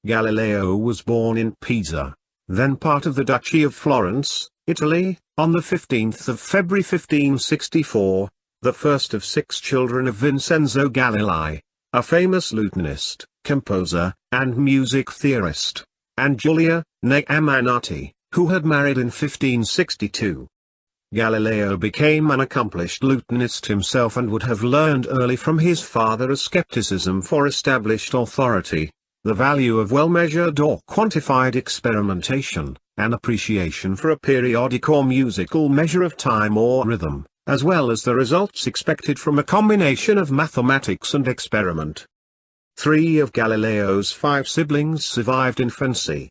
Galileo was born in Pisa, then part of the Duchy of Florence, Italy, on the 15th of February 1564, the first of 6 children of Vincenzo Galilei, a famous lutenist, composer, and music theorist, and Giulia, née Ammannati, who had married in 1562. Galileo became an accomplished lutenist himself and would have learned early from his father a skepticism for established authority, the value of well-measured or quantified experimentation, an appreciation for a periodic or musical measure of time or rhythm, as well as the results expected from a combination of mathematics and experiment. 3 of Galileo's 5 siblings survived infancy.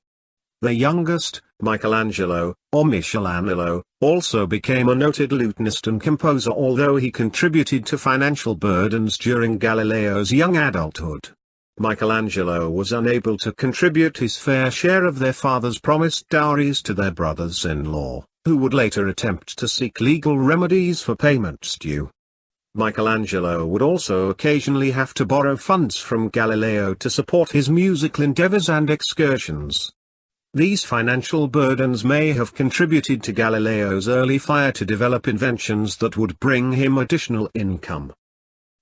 The youngest, Michelangelo, or Michelangelo, also became a noted lutenist and composer, although he contributed to financial burdens during Galileo's young adulthood. Michelangelo was unable to contribute his fair share of their father's promised dowries to their brothers-in-law, who would later attempt to seek legal remedies for payments due. Michelangelo would also occasionally have to borrow funds from Galileo to support his musical endeavors and excursions. These financial burdens may have contributed to Galileo's early fire to develop inventions that would bring him additional income.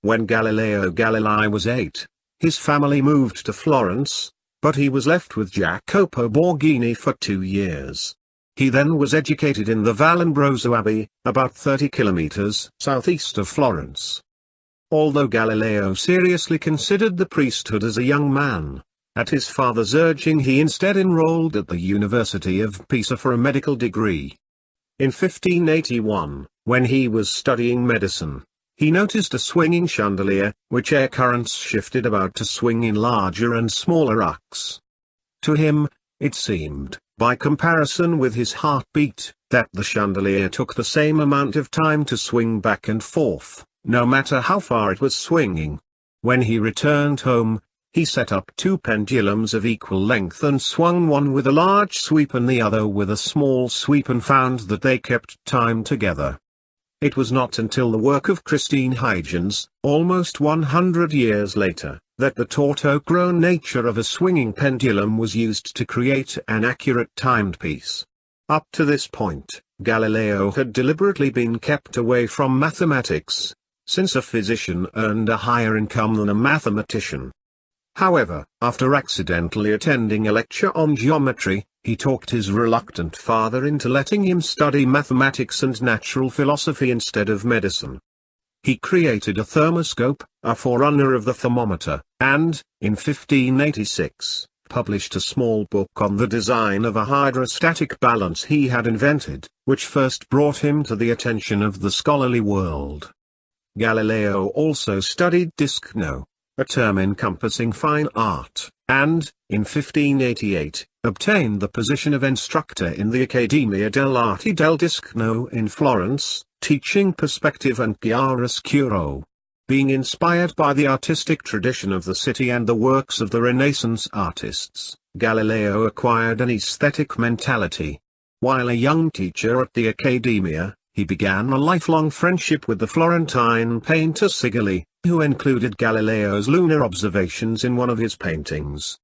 When Galileo Galilei was 8, his family moved to Florence, but he was left with Jacopo Borghini for 2 years. He then was educated in the Vallombroso Abbey, about 30 kilometers southeast of Florence. Although Galileo seriously considered the priesthood as a young man, at his father's urging he instead enrolled at the University of Pisa for a medical degree. In 1581, when he was studying medicine, he noticed a swinging chandelier, which air currents shifted about to swing in larger and smaller arcs. To him, it seemed, by comparison with his heartbeat, that the chandelier took the same amount of time to swing back and forth, no matter how far it was swinging. When he returned home, he set up 2 pendulums of equal length and swung one with a large sweep and the other with a small sweep, and found that they kept time together. It was not until the work of Christine Huygens, almost 100 years later, that the taut oak-grown nature of a swinging pendulum was used to create an accurate timed piece. Up to this point, Galileo had deliberately been kept away from mathematics, since a physician earned a higher income than a mathematician. However, after accidentally attending a lecture on geometry, he talked his reluctant father into letting him study mathematics and natural philosophy instead of medicine. He created a thermoscope, a forerunner of the thermometer, and, in 1586, published a small book on the design of a hydrostatic balance he had invented, which first brought him to the attention of the scholarly world. Galileo also studied discno, a term encompassing fine art, and, in 1588, obtained the position of instructor in the Accademia dell'Arte del Discno in Florence, teaching perspective and chiaroscuro. Being inspired by the artistic tradition of the city and the works of the Renaissance artists, Galileo acquired an aesthetic mentality. While a young teacher at the Accademia, he began a lifelong friendship with the Florentine painter Sigilli, who included Galileo's lunar observations in one of his paintings.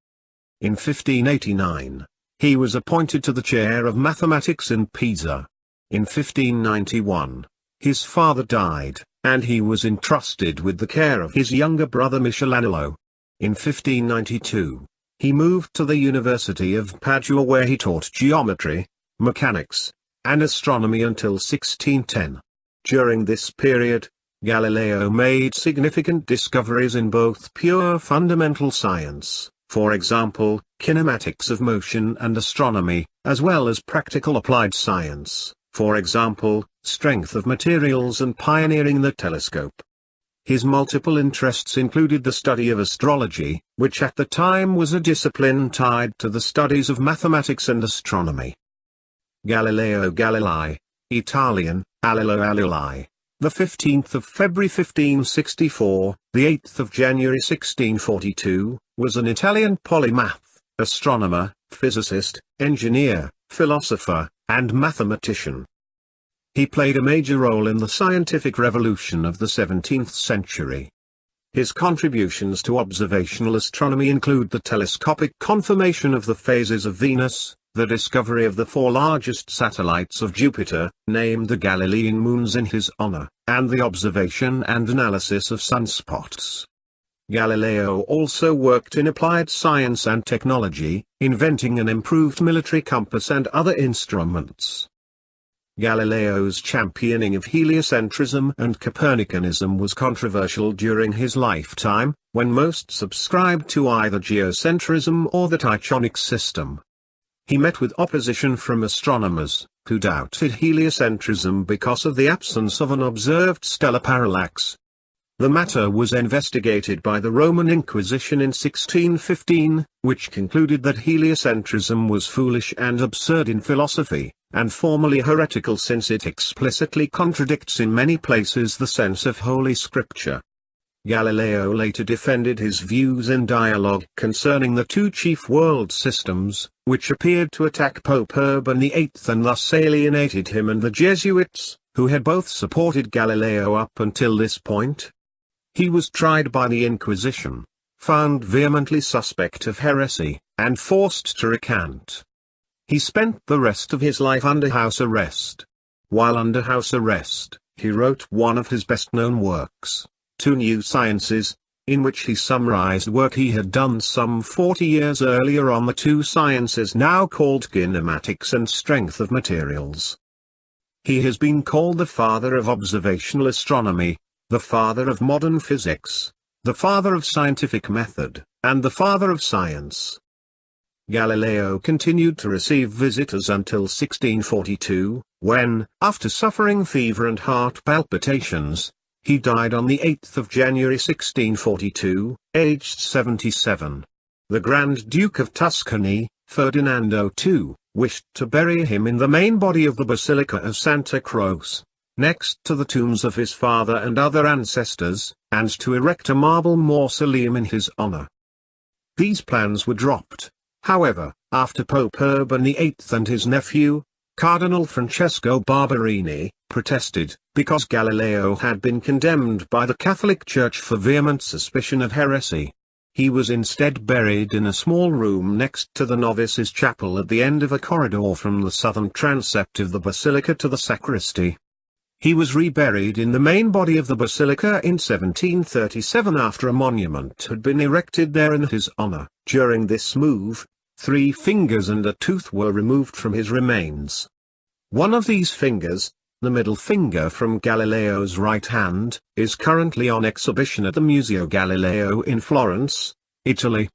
In 1589, he was appointed to the chair of mathematics in Pisa. In 1591, his father died, and he was entrusted with the care of his younger brother Michelangelo. In 1592, he moved to the University of Padua, where he taught geometry, mechanics, and astronomy until 1610. During this period, Galileo made significant discoveries in both pure fundamental science, for example, kinematics of motion, and astronomy, as well as practical applied science, for example, strength of materials, and pioneering the telescope. His multiple interests included the study of astrology, which at the time was a discipline tied to the studies of mathematics and astronomy. Galileo Galilei, Italian, Galileo Galilei, the 15th of February 1564, the 8th of January 1642, was an Italian polymath, astronomer, physicist, engineer, philosopher, and mathematician. He played a major role in the scientific revolution of the 17th century. His contributions to observational astronomy include the telescopic confirmation of the phases of Venus, the discovery of the 4 largest satellites of Jupiter, named the Galilean moons in his honor, and the observation and analysis of sunspots. Galileo also worked in applied science and technology, inventing an improved military compass and other instruments. Galileo's championing of heliocentrism and Copernicanism was controversial during his lifetime, when most subscribed to either geocentrism or the Tychonic system. He met with opposition from astronomers, who doubted heliocentrism because of the absence of an observed stellar parallax. The matter was investigated by the Roman Inquisition in 1615, which concluded that heliocentrism was foolish and absurd in philosophy, and formally heretical since it explicitly contradicts in many places the sense of Holy Scripture. Galileo later defended his views in dialogue concerning the 2 chief world systems, which appeared to attack Pope Urban VIII and thus alienated him and the Jesuits, who had both supported Galileo up until this point. He was tried by the Inquisition, found vehemently suspect of heresy, and forced to recant. He spent the rest of his life under house arrest. While under house arrest, he wrote one of his best-known works, 2 New Sciences, in which he summarized work he had done some 40 years earlier on the 2 sciences now called kinematics and strength of materials. He has been called the father of observational astronomy, the father of modern physics, the father of scientific method, and the father of science. Galileo continued to receive visitors until 1642, when, after suffering fever and heart palpitations, he died on the 8th of January 1642, aged 77. The Grand Duke of Tuscany, Ferdinando II, wished to bury him in the main body of the Basilica of Santa Croce, next to the tombs of his father and other ancestors, and to erect a marble mausoleum in his honor. These plans were dropped, however, after Pope Urban VIII and his nephew, Cardinal Francesco Barberini, protested, because Galileo had been condemned by the Catholic Church for vehement suspicion of heresy. He was instead buried in a small room next to the novices' chapel at the end of a corridor from the southern transept of the basilica to the sacristy. He was reburied in the main body of the basilica in 1737 after a monument had been erected there in his honor. During this move, 3 fingers and a tooth were removed from his remains. One of these fingers, the middle finger from Galileo's right hand, is currently on exhibition at the Museo Galileo in Florence, Italy.